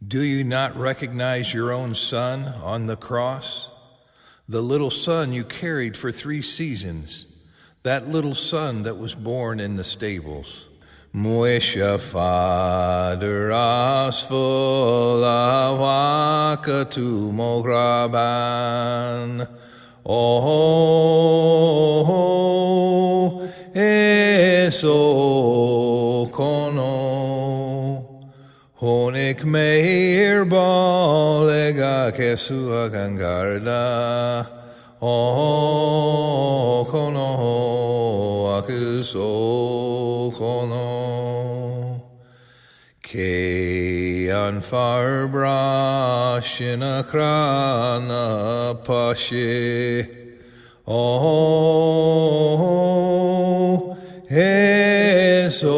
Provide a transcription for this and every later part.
Do you not recognize your own son on the cross? The little son you carried for 3 seasons, that little son that was born in the stables. Moesha Father Asful Avakatu Mograban. Oh, eso kono. Honik meir balega kesua gangarda. Oh, kono akuso kono. Ke anfar brashina krana pashe. Oh, eso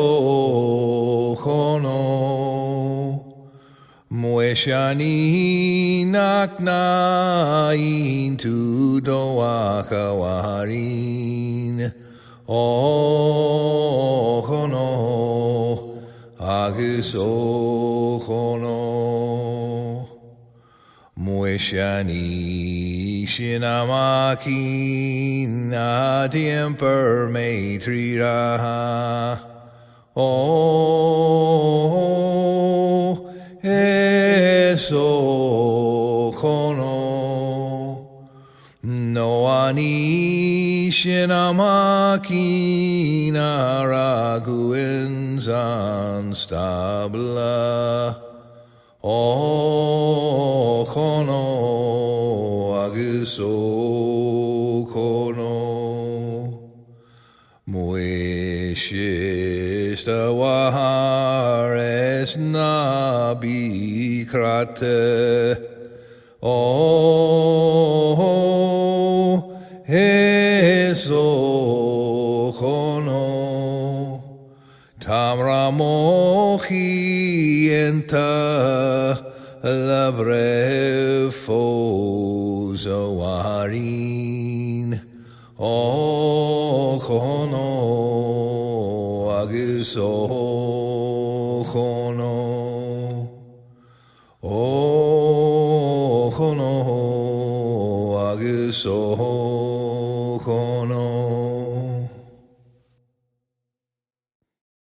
kono. Moeshani naknain tu doaka warin. Oh, kono, aguso kono. Moeshani shinamaki nadiemper maitrira. Oh, eso kono. No ani shinamaki naraguins unstabla. Oh, kono aguso kono. Muishista wahares nabi krate. Oh, eso kono. Tamra mochi enta labre fozo warin. Oh, kono aguso kono. Oh, kono aguso